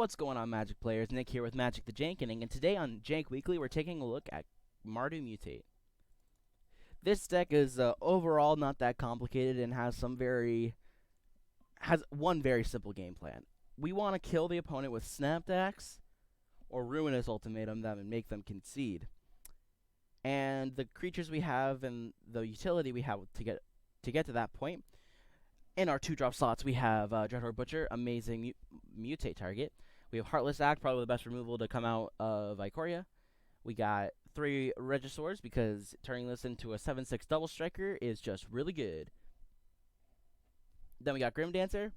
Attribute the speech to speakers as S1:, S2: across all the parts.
S1: What's going on, Magic players? Nick here with Magic the Jankening, and today on Jank Weekly, we're taking a look at Mardu Mutate. This deck is overall not that complicated and has one very simple game plan. We want to kill the opponent with Snapdax or Ruinous Ultimatum them and make them concede. And the creatures we have and the utility we have to get to that point. In our 2-drop slots, we have Dreadhorde Butcher, amazing mutate target. We have Heartless Act, probably the best removal to come out of Ikoria. We got 3 Regisaurs because turning this into a 7/6 double striker is just really good. Then we got Grim Dancer,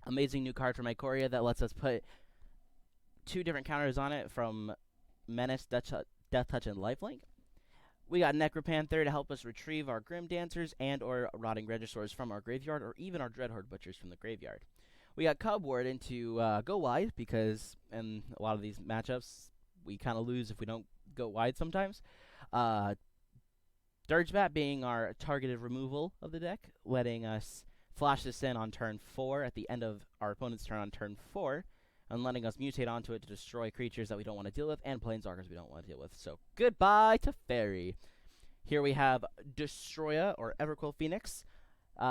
S1: amazing new card from Ikoria that lets us put 2 different counters on it from Menace, Death Touch, and Lifelink. We got Necropanther to help us retrieve our Grim Dancers and or Rotting Regisaurs from our graveyard, or even our Dreadhorde Butchers from the graveyard. We got Cub Warden to go wide, because in a lot of these matchups, we kind of lose if we don't go wide sometimes. Dirgebat being our targeted removal of the deck, letting us flash this in on turn 4 at the end of our opponent's turn on turn 4, and letting us mutate onto it to destroy creatures that we don't want to deal with, and planeswalkers we don't want to deal with. So, goodbye to Fairy. Here we have Destroya, or Everquill Phoenix.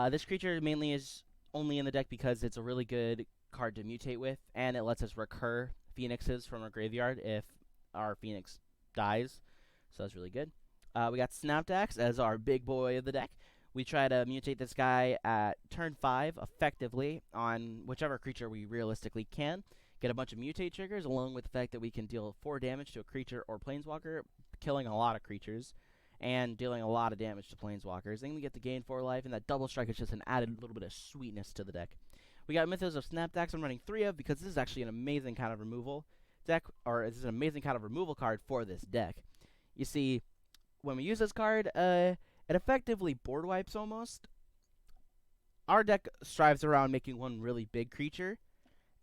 S1: This creature mainly is only in the deck because it's a really good card to mutate with, and it lets us recur Phoenixes from our graveyard if our Phoenix dies. So that's really good. We got Snapdax as our big boy of the deck. We try to mutate this guy at turn 5 effectively on whichever creature we realistically can. Get a bunch of mutate triggers, along with the fact that we can deal 4 damage to a creature or planeswalker, killing a lot of creatures, and dealing a lot of damage to planeswalkers. Then we get to gain 4 life, and that double strike is just an added little bit of sweetness to the deck. We got Mythos of Snapdax I'm running 3 of, because this is actually an amazing kind of removal deck, or this is an amazing kind of removal card for this deck. You see, when we use this card, it effectively board wipes almost. Our deck strives around making one really big creature,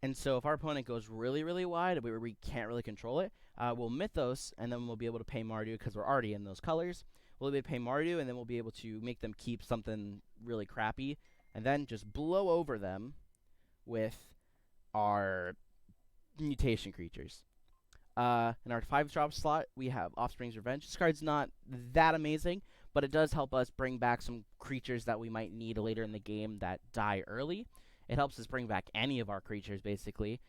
S1: and so if our opponent goes really, really wide, where we can't really control it, we'll Mythos, and then we'll be able to pay Mardu, because we're already in those colors. We'll be able to pay Mardu, and then we'll be able to make them keep something really crappy, and then just blow over them with our mutation creatures. In our 5-drop slot, we have Offspring's Revenge. This card's not that amazing, but it does help us bring back some creatures that we might need later in the game that die early. It helps us bring back any of our creatures, basically.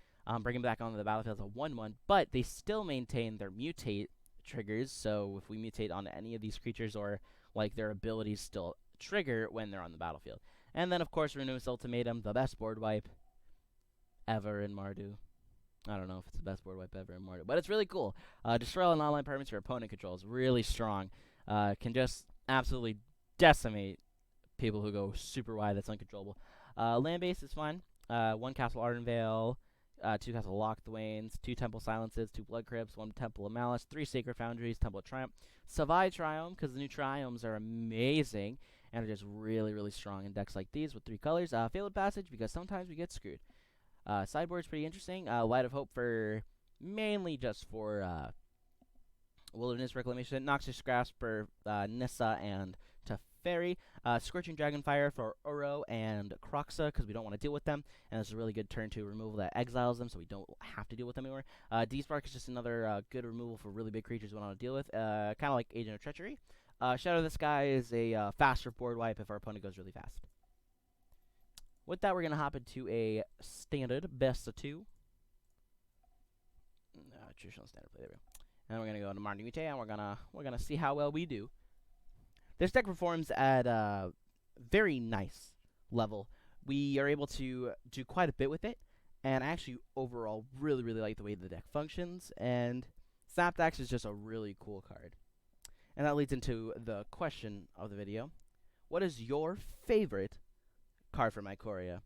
S1: Bring them back onto the battlefield as a 1/1, but they still maintain their mutate triggers, so if we mutate onto any of these creatures, or like their abilities still trigger when they're on the battlefield. And then, of course, Ruinous Ultimatum, the best board wipe ever in Mardu. I don't know if it's the best board wipe ever in Mardu, but it's really cool. Destroy all non-land permanents your opponent controls. Really strong. Can just absolutely decimate people who go super wide. That's uncontrollable. Land base is fine. 1 Castle Ardenvale, 2 Castle Lochthwains, 2 Temple Silences, 2 Blood Crypts, 1 Temple of Malice, 3 Sacred Foundries, Temple of Triumph, Savai Triumph, because the new Triumphs are amazing and are just really, really strong in decks like these with 3 colors. Failed Passage, because sometimes we get screwed. Sideboard's pretty interesting. Light of Hope mainly just for Wilderness Reclamation, Noxious Grasp for Nissa and Teferi, Scorching Dragonfire for Uro and Kroxa, because we don't want to deal with them, and it's a really good turn 2 removal that exiles them, so we don't have to deal with them anymore. D-Spark is just another good removal for really big creatures we don't want to deal with, kind of like Agent of Treachery. Shadow of the Sky is a faster board wipe if our opponent goes really fast. With that, we're going to hop into a standard best of 2. Traditional standard play, there we go. And we're going to go to Mardu Mutate, and we're gonna see how well we do. This deck performs at a very nice level. We are able to do quite a bit with it, and I actually overall really, really like the way the deck functions, and Snapdax is just a really cool card. And that leads into the question of the video. What is your favorite card from Ikoria?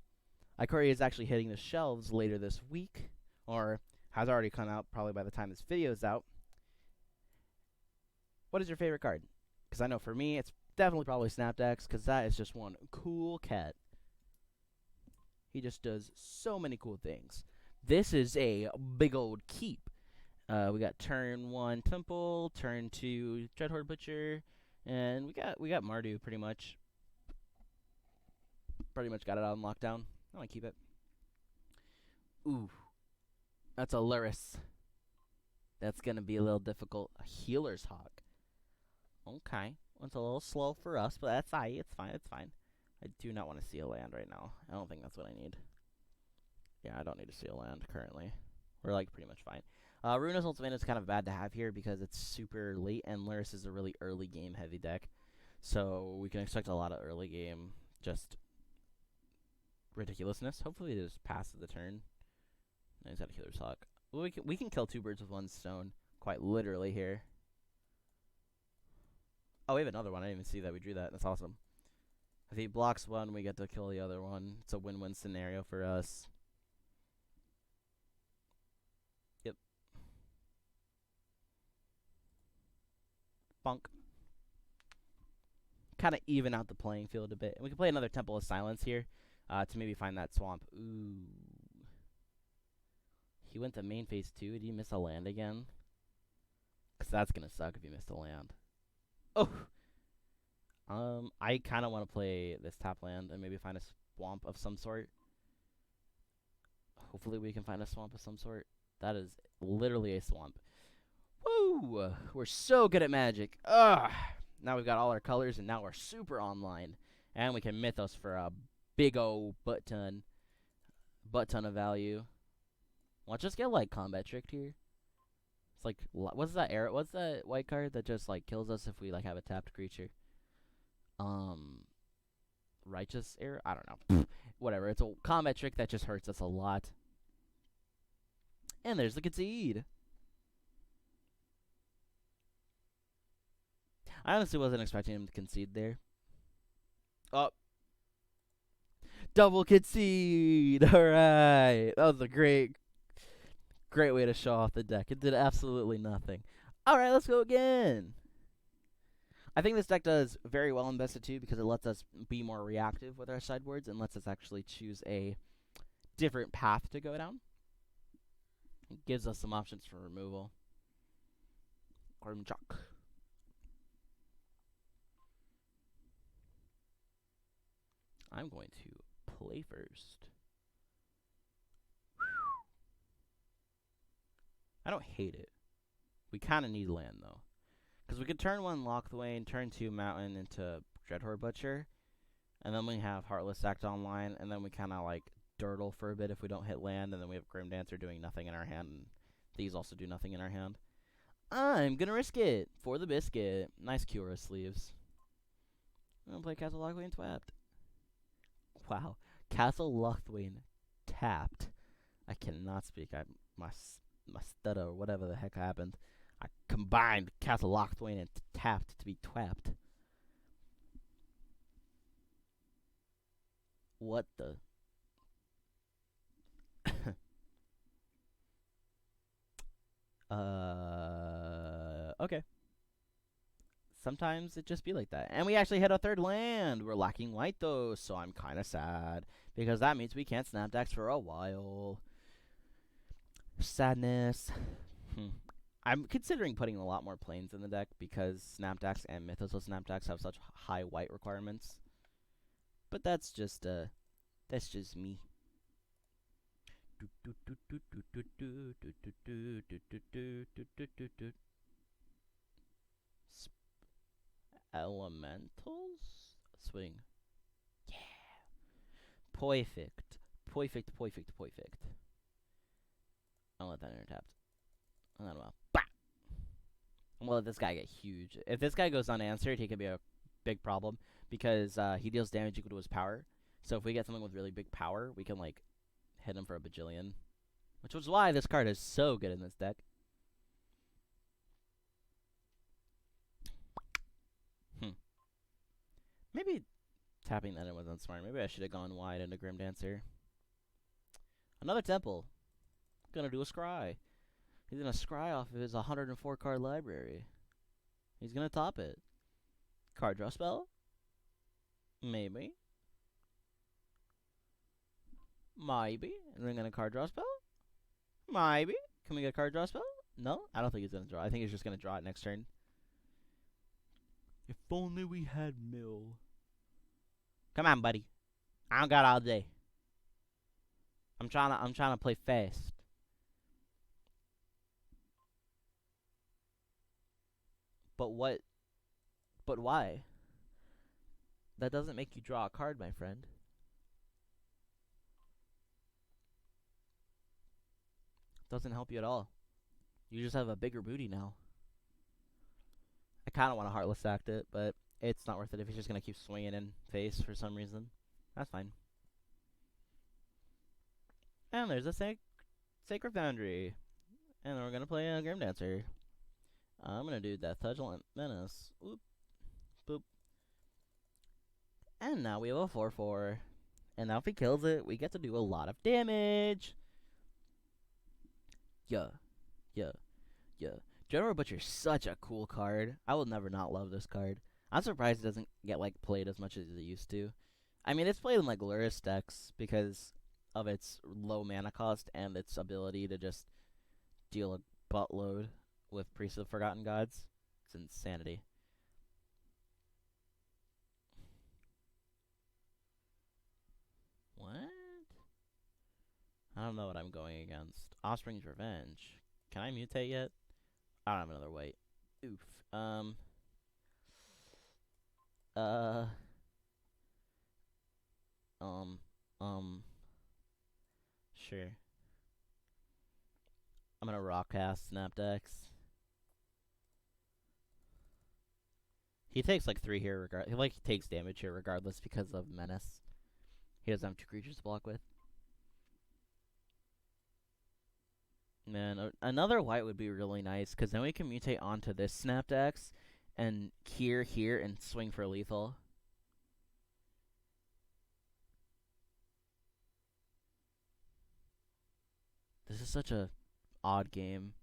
S1: Ikoria is actually hitting the shelves later this week, or has already come out probably by the time this video is out. What is your favorite card? Because I know for me, it's definitely probably Snapdax, because that is just one cool cat. He just does so many cool things. This is a big old keep. We got turn 1 Temple, turn 2 Dreadhorde Butcher, and we got Mardu pretty much. Pretty much got it out on lockdown. I want to keep it. Ooh. That's a Luris. That's going to be a little difficult. A Healer's Hawk. Okay. It's a little slow for us, but that's fine. It's fine. It's fine. I do not want to see a land right now. I don't think that's what I need. Yeah, I don't need to see a land currently. We're, like, pretty much fine. Runa's Ultimate is kind of bad to have here because it's super late, and Luris is a really early game heavy deck. So we can expect a lot of early game just ridiculousness. Hopefully it just passes the turn. No, he's got a Healer's Hawk. Well, we can kill 2 birds with 1 stone, quite literally here. Oh, we have another one. I didn't even see that we drew that. That's awesome. If he blocks one, we get to kill the other one. It's a win-win scenario for us. Yep. Bonk. Kind of even out the playing field a bit. And we can play another Temple of Silence here to maybe find that swamp. Ooh. He went to main phase 2. Did he miss a land again? Because that's going to suck if he missed a land. Oh! I kind of want to play this tap land and maybe find a swamp of some sort. Hopefully we can find a swamp of some sort. That is literally a swamp. Woo! We're so good at Magic. Ugh! Now we've got all our colors, and now we're super online. And we can Mythos for a big ol' butt ton of value. Let's just get, like, Combat Tricked here. It's like, what's that arrow? What's that white card that just, like, kills us if we, like, have a tapped creature? Righteous Arrow? I don't know. Whatever. It's a combat trick that just hurts us a lot. And there's the concede. I honestly wasn't expecting him to concede there. Oh. Double concede. Alright. That was a great way to show off the deck. It did absolutely nothing. Alright, let's go again. I think this deck does very well in Best of 2 because it lets us be more reactive with our sideboards and lets us actually choose a different path to go down. It gives us some options for removal. Grimjock. I'm going to play first. I don't hate it. We kind of need land, though. Because we could turn 1 Lochthwain, turn 2 Mountain into Dreadhorde Butcher, and then we have Heartless Act online, and then we kind of, like, dirtle for a bit if we don't hit land, and then we have Grim Dancer doing nothing in our hand, and these also do nothing in our hand. I'm gonna risk it for the biscuit. Nice Cura sleeves. I'm gonna play Castle Lochthwain tapped. Wow. Castle Lochthwain tapped. I cannot speak. My stutter or whatever the heck happened. I combined Castle Lochthwain and tapped to be twapped. What the? Okay. Sometimes it just be like that. And we actually hit a 3rd land. We're lacking white, though, so I'm kind of sad. Because that means we can't Snapdax for a while. Sadness. I'm considering putting a lot more planes in the deck because Snapdax and Mythos of Snapdax have such high white requirements. But that's just me. Elementals? Swing. Yeah. Perfect. I'll let that enter tapped. And then well. Bah! I'm gonna let this guy get huge. If this guy goes unanswered, he could be a big problem because he deals damage equal to his power. So if we get something with really big power, we can, like, hit him for a bajillion. Which was why this card is so good in this deck. Maybe tapping that in wasn't smart. Maybe I should have gone wide into Grim Dancer. Another Temple. Gonna do a scry. He's gonna scry off of his 104 card library. He's gonna top it. Card draw spell? Maybe. Maybe. And then gonna card draw spell? Maybe. Can we get a card draw spell? No? I don't think he's gonna draw. I think he's just gonna draw it next turn. If only we had Mill. Come on, buddy. I don't got all day. I'm trying to play fast. But what? But why?
S2: That doesn't make you draw a card, my friend.
S1: Doesn't help you at all. You just have a bigger booty now. I kind of want to Heartless Act it, but it's not worth it if he's just going to keep swinging in face for some reason. That's fine. And there's a Sacred Foundry. And then we're going to play a Grim Dancer. I'm going to do Death Touch Menace. Oop. Boop. And now we have a 4/4. And now if he kills it, we get to do a lot of damage. Yeah. General Butcher's such a cool card. I will never not love this card. I'm surprised it doesn't get played as much as it used to. I mean, it's played in Luris decks because of its low mana cost and its ability to just deal a buttload with Priest of Forgotten Gods. It's insanity. What? I don't know what I'm going against. Offspring's Revenge. Can I mutate yet? I don't have another white. Oof. Sure. I'm gonna rock cast Snapdax. He takes 3 here he takes damage here regardless because of Menace. He doesn't have 2 creatures to block with. Man, another white would be really nice, because then we can mutate onto this Snapdax and here, and swing for lethal. This is such a odd game.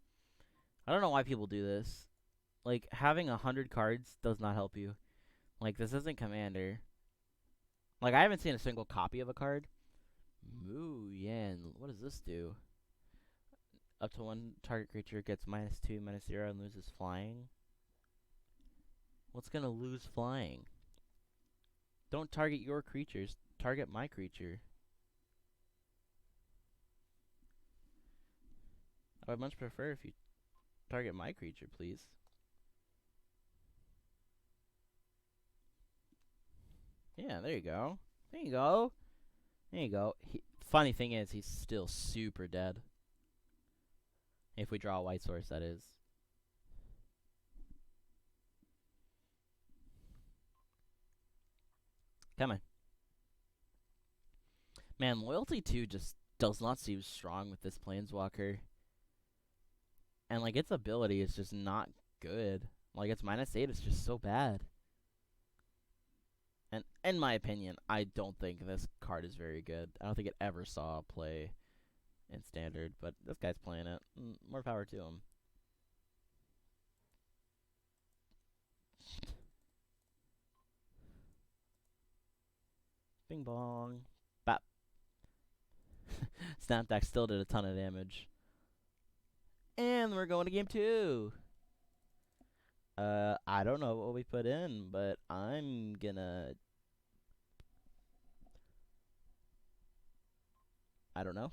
S1: I don't know why people do this. Having 100 cards does not help you. This isn't Commander. I haven't seen a single copy of a card. Moo Yan. What does this do? Up to 1 target creature gets -2, -0, and loses flying. What's gonna lose flying? Don't target your creatures. Target my creature. I would much prefer if you target my creature, please. Yeah, there you go. There you go. There you go. Funny thing is, he's still super dead. If we draw a white source, that is. Come on. Man, Loyalty 2 just does not seem strong with this Planeswalker. And, its ability is just not good. Its -8 is just so bad. And in my opinion, I don't think this card is very good. I don't think it ever saw play in Standard, but this guy's playing it. More power to him. Bing bong. Bap. Snapdax still did a ton of damage. And we're going to game 2. I don't know what we put in, but I'm gonna... I don't know.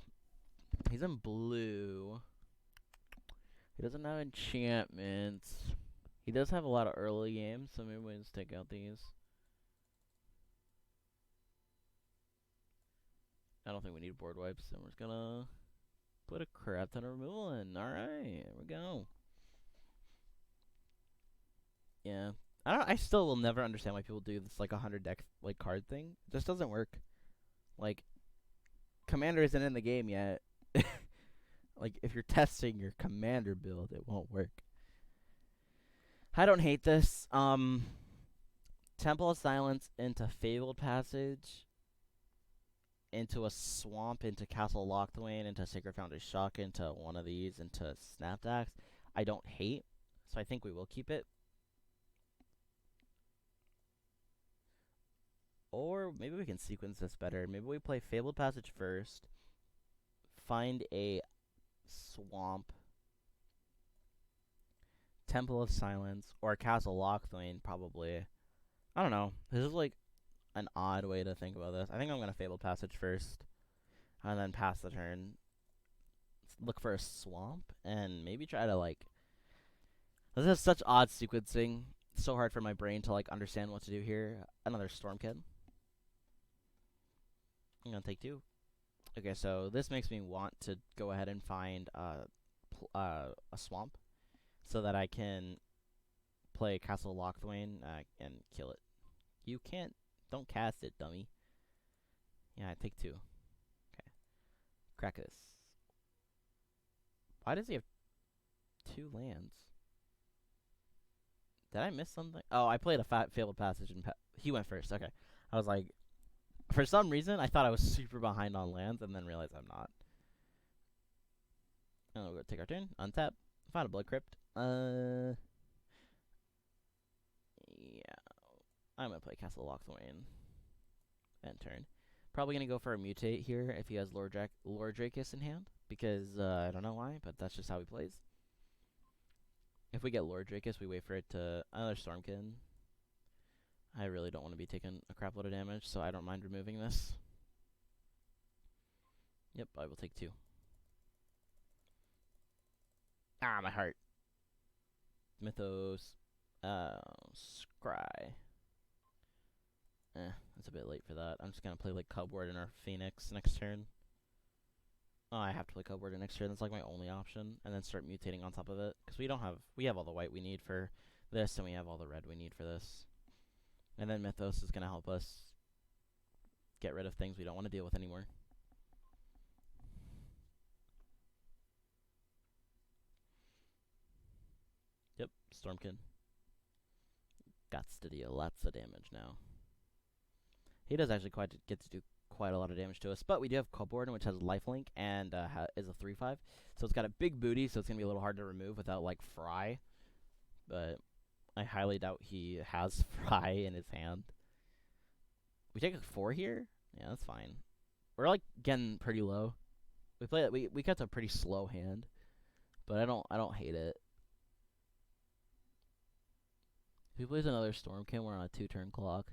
S1: He's in blue. He doesn't have enchantments. He does have a lot of early games, so maybe we'll just take out these. I don't think we need board wipes, so we're just gonna put a crap ton of removal in. Alright, here we go. Yeah. I still will never understand why people do this 100 deck card thing. It just doesn't work. Commander isn't in the game yet. If you're testing your Commander build, it won't work. I don't hate this. Temple of Silence into Fabled Passage, into a Swamp, into Castle Lochthwain, into Sacred Foundry Shock, into one of these, into Snapdax. I don't hate, so I think we will keep it. Or maybe we can sequence this better. Maybe we play Fabled Passage first, find a Swamp, Temple of Silence, or Castle Lochthwain, probably. I don't know. This is an odd way to think about this. I think I'm going to Fabled Passage first, and then pass the turn. Look for a Swamp, and maybe try to This is such odd sequencing. It's so hard for my brain to like understand what to do here. Another Storm Kid. I'm gonna take 2. Okay, so this makes me want to go ahead and find a swamp so that I can play Castle Lochthwain and kill it. You can't. Don't cast it, dummy. Yeah, I take 2. Okay. Crack this. Why does he have 2 lands? Did I miss something? Oh, I played a fabled passage and he went first. Okay. I was like, for some reason, I thought I was super behind on lands and then realized I'm not. And we'll go take our turn. Untap. Find a Blood Crypt. Yeah. I'm going to play Castle Lochthwain. End turn. Probably going to go for a Mutate here if he has Lord Drakus in hand. Because I don't know why, but that's just how he plays. If we get Lord Drakus, we wait for it to... Another Stormkin. I really don't want to be taking a crap load of damage, so I don't mind removing this. Yep, I will take 2. Ah, my heart. Mythos. Scry. It's a bit late for that. I'm just going to play like Cubward in our Phoenix next turn. Oh, I have to play Cubward next turn. That's like my only option. And then start mutating on top of it. Because we have all the white we need for this, and we have all the red we need for this. And then Mythos is going to help us get rid of things we don't want to deal with anymore. Yep, Stormkin. Gots to deal lots of damage now. He does actually get to do quite a lot of damage to us, but we do have Cubward, which has lifelink and is a 3/5, so it's got a big booty, so it's gonna be a little hard to remove without like Fry. But I highly doubt he has Fry in his hand. We take a 4 here. Yeah, that's fine. We're like getting pretty low. We got a pretty slow hand, but I don't hate it. If he plays another Stormkin, we're on a 2-turn clock.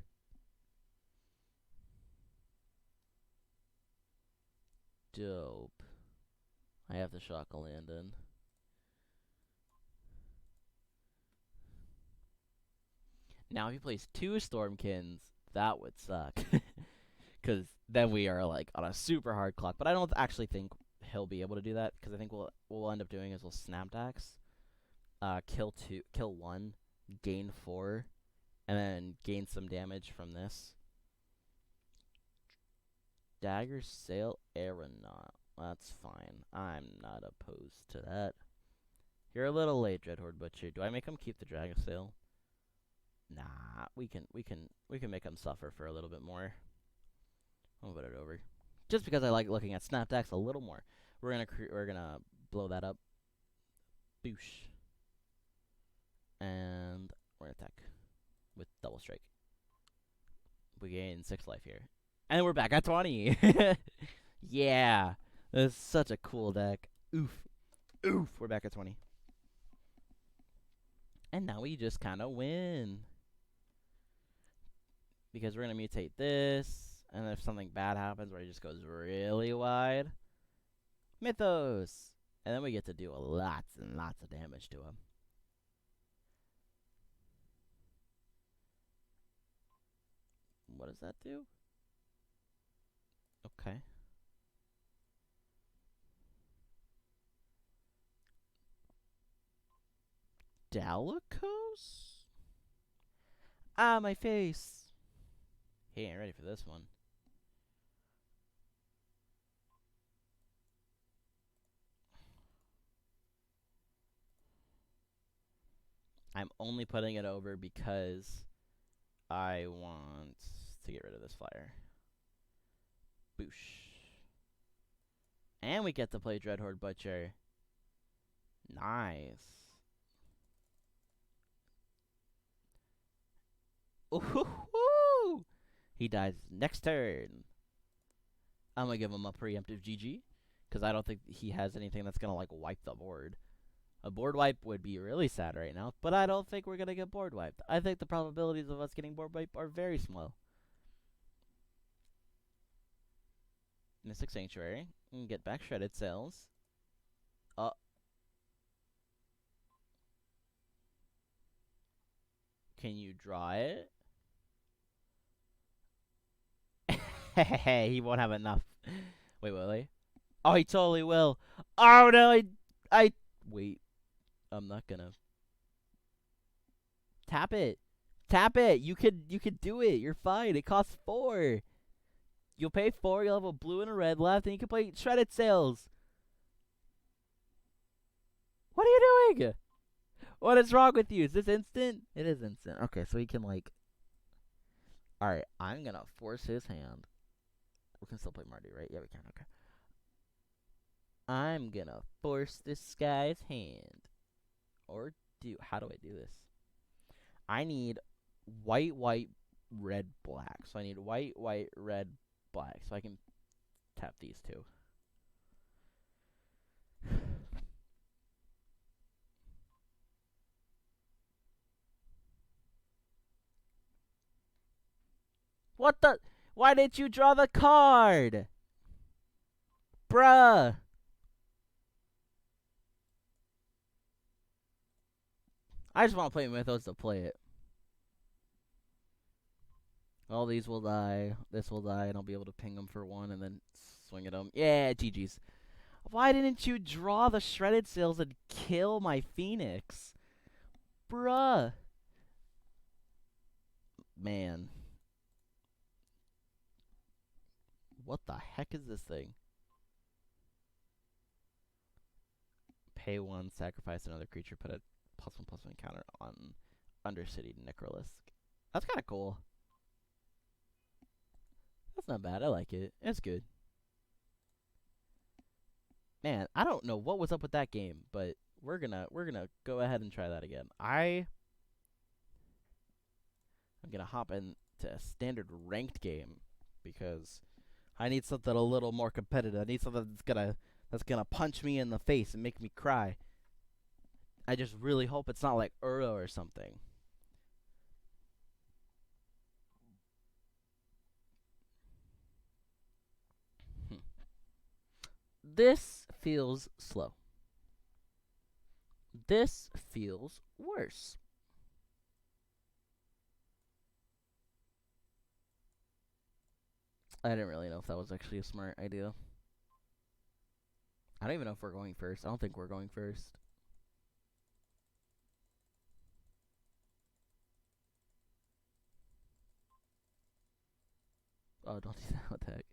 S1: Dope. I have to shock a land in. Now, if he plays 2 Stormkins, that would suck. Because then we are like on a super hard clock. But I don't actually think he'll be able to do that. Because I think what we'll end up doing is we'll Snapdax, kill 1, gain 4, and then gain some damage from this. Dagger Sail Aeronaut. That's fine. I'm not opposed to that. You're a little late, Dreadhorde Butcher. Do I make him keep the Dagger Sail? Nah, we can make him suffer for a little bit more. I'll put it over. Just because I like looking at Snapdax a little more. We're gonna blow that up. Boosh. And we're gonna attack with double strike. We gain 6 life here. And we're back at 20. Yeah. That's such a cool deck. Oof. Oof. We're back at 20. And now we just kind of win. Because we're going to mutate this. And if something bad happens where he just goes really wide, Mythos. And then we get to do lots and lots of damage to him. What does that do? Okay. Dalios? Ah, my face. He ain't ready for this one. I'm only putting it over because I want to get rid of this flyer. Boosh. And we get to play Dreadhorde Butcher. Nice. Ooh, he dies next turn. I'm gonna give him a preemptive GG because I don't think he has anything that's gonna like wipe the board. A board wipe would be really sad right now, but I don't think we're gonna get board wiped. I think the probabilities of us getting board wiped are very small. Mystic Sanctuary. And get back Shredded Sails. Can you draw it? Hey, he won't have enough. Wait, will he? Oh, he totally will. Oh no, wait. I'm not gonna tap it. Tap it. You could do it. You're fine. It costs 4. You'll pay 4. You'll have a blue and a red left, and you can play Shredded Sails. What are you doing? What is wrong with you? Is this instant? It is instant. Okay, so he can like. All right, I'm gonna force his hand. We can still play Marty, right? Yeah, we can. Okay. I'm gonna force this guy's hand. Or how do I do this? I need white, red, black. So I need white, red, black. So I can tap these two. What the? Why didn't you draw the card? Bruh. I just want to play Mythos to play it. All these will die. This will die, and I'll be able to ping them for 1 and then swing at them. Yeah, GG's. Why didn't you draw the Shredded Sails and kill my Phoenix? Bruh. Man. What the heck is this thing? Pay 1, sacrifice another creature, put a +1/+1 counter on Undercity Necrolisk. That's kind of cool. That's not bad. I like it. It's good. Man, I don't know what was up with that game, but we're gonna go ahead and try that again. I'm gonna hop into a standard ranked game because I need something a little more competitive. I need something that's gonna punch me in the face and make me cry. I just really hope it's not like Uro or something. This feels slow. This feels worse. I didn't really know if that was actually a smart idea. I don't even know if we're going first. I don't think we're going first. Oh, don't do that. What the heck?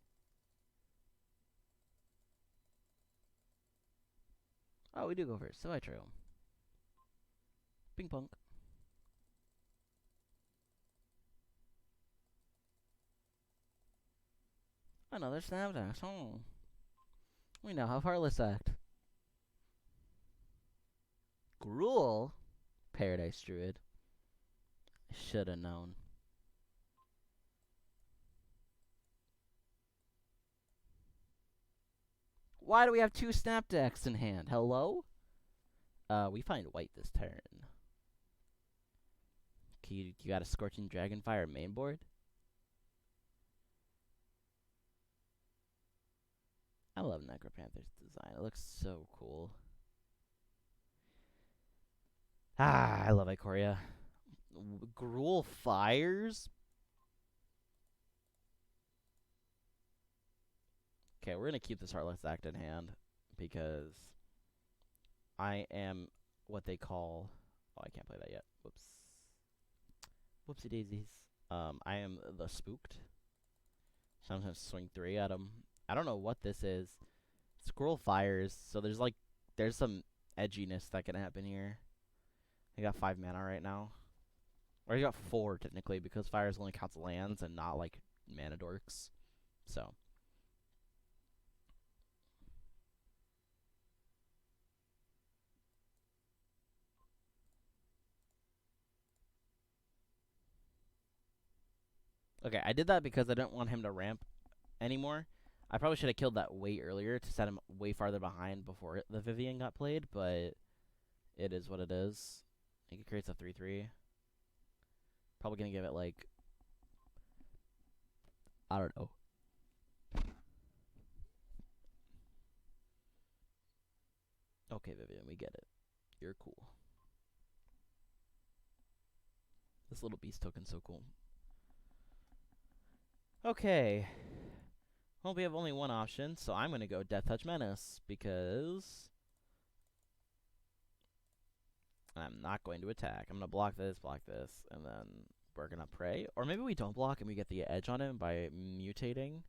S1: Oh, we do go first. Savai trail. Ping pong. Another Snapdax. Oh. We now have Heartless Act. Gruul? Paradise Druid. Should have known. Why do we have 2 Snapdax in hand? Hello? We find white this turn. You got a Scorching Dragonfire main board? I love Necropanther's design. It looks so cool. I love Ikoria. Gruul fires? Okay, we're going to keep this Heartless Act in hand because I am what they call... Oh, I can't play that yet. Whoops. Whoopsie daisies. I am the Spooked. Sometimes swing 3 at him. I don't know what this is. Squirrel fires, so there's some edginess that can happen here. I got 5 mana right now. Or I got 4 technically because fires only counts lands and not like mana dorks. So okay, I did that because I didn't want him to ramp anymore. I probably should have killed that way earlier to set him way farther behind before the Vivian got played, but it is what it is. I think it creates a 3/3. Probably gonna give it like, I don't know. Okay, Vivian, we get it. You're cool. This little beast token's so cool. Okay. Well, we have only one option, so I'm going to go Death Touch Menace, because I'm not going to attack. I'm going to block this, and then we're going to pray. Or maybe we don't block and we get the edge on him by mutating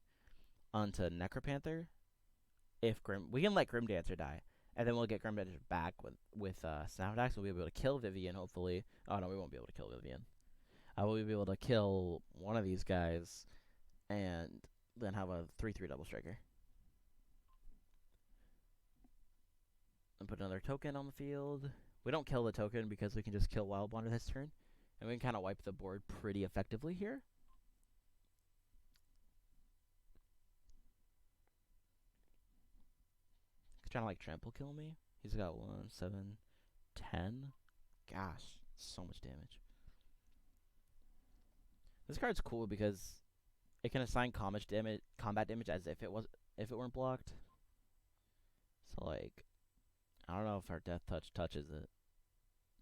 S1: onto Necropanther. If we can let Grimdancer die, and then we'll get Grimdancer back with Snapdax. We'll be able to kill Vivian, hopefully. Oh, no, we won't be able to kill Vivian. We'll be able to kill one of these guys, and then have a 3/3 double striker. And put another token on the field. We don't kill the token because we can just kill Wild Wander this turn. And we can kind of wipe the board pretty effectively here. He's trying to like trample kill me. He's got 1, 7, 10. Gosh, so much damage. This card's cool because it can assign combat damage as if it weren't blocked. So like, I don't know if our Death Touch touches it.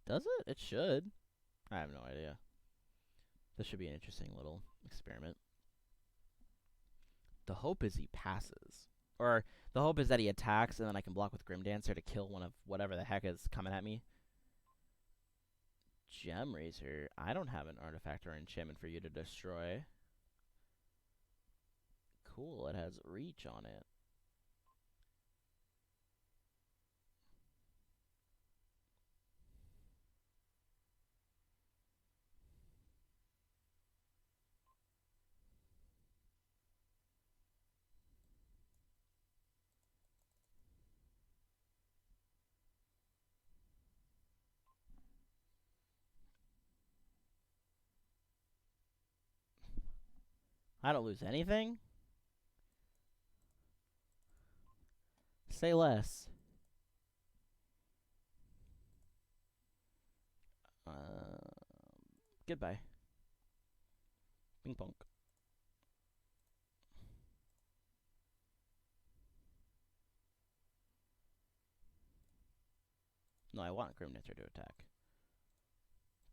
S1: Does it? It should. I have no idea. This should be an interesting little experiment. The hope is he passes. Or the hope is that he attacks and then I can block with Grimdancer to kill one of whatever the heck is coming at me. Gem Razor. I don't have an artifact or enchantment for you to destroy. Cool, it has reach on it. I don't lose anything? Say less. Goodbye. Ping pong. No, I want Grimdancer to attack.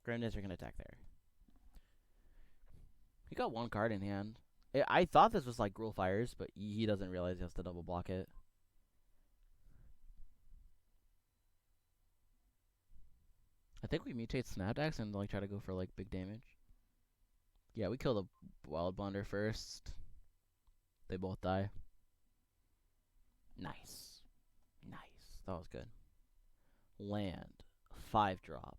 S1: Grimdancer can attack there. He got one card in hand. I thought this was like Gruul Fires, but he doesn't realize he has to double block it. I think we mutate Snapdax and like try to go for like big damage. Yeah, we kill the Wild Bonder first. They both die. Nice. Nice. That was good. Land. 5-drop.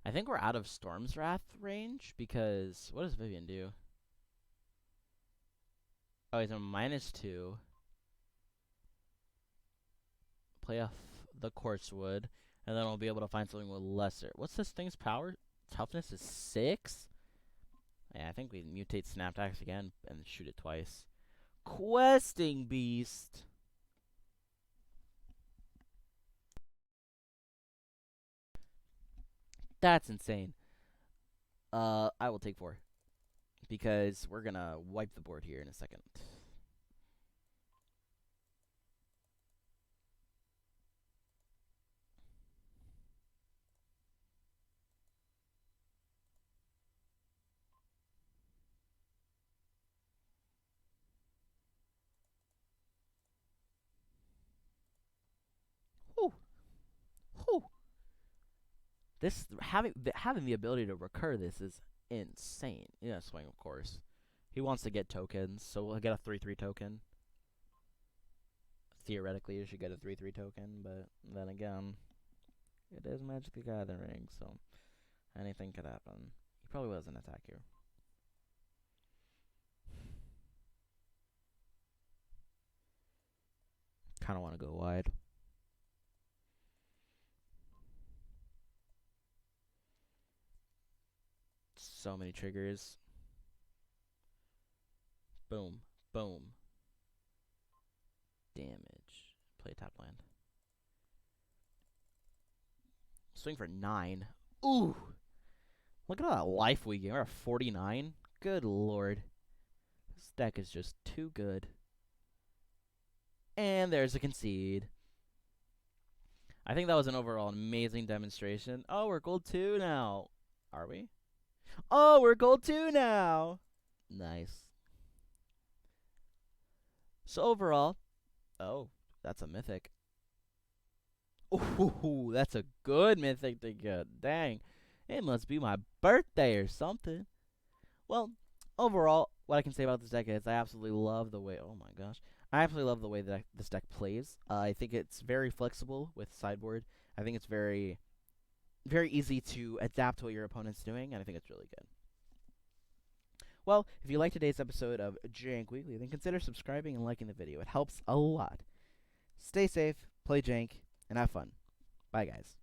S1: I think we're out of Storm's Wrath range because what does Vivian do? Oh, he's a -2. Play off the Quartzwood, and then we'll be able to find something with lesser. What's this thing's power? Toughness is 6? Yeah, I think we mutate Snapdax again and shoot it twice. Questing Beast. That's insane. I will take 4. Because we're gonna wipe the board here in a second. Whew. Whew. This having the ability to recur this is insane. Yeah, swing of course. He wants to get tokens, so we'll get a 3/3 token. Theoretically, you should get a 3/3 token, but then again, it is Magic the Gathering, so anything could happen. He probably doesn't attack here. Kind of want to go wide. So many triggers. Boom. Boom. Damage. Play top land. Swing for 9. Ooh! Look at all that life we get. We're at 49. Good lord. This deck is just too good. And there's a concede. I think that was an overall amazing demonstration. Oh, we're gold 2 now. Are we? Oh, we're gold 2 now.
S2: Nice.
S1: So overall, oh, that's a mythic. Ooh, that's a good mythic to get. Dang, it must be my birthday or something. Well, overall, what I can say about this deck is I absolutely love the way. Oh my gosh, I absolutely love the way that this deck plays. I think it's very flexible with sideboard. I think it's very, very easy to adapt to what your opponent's doing, and I think it's really good. Well, if you liked today's episode of JANK Weekly, then consider subscribing and liking the video. It helps a lot. Stay safe, play JANK, and have fun. Bye, guys.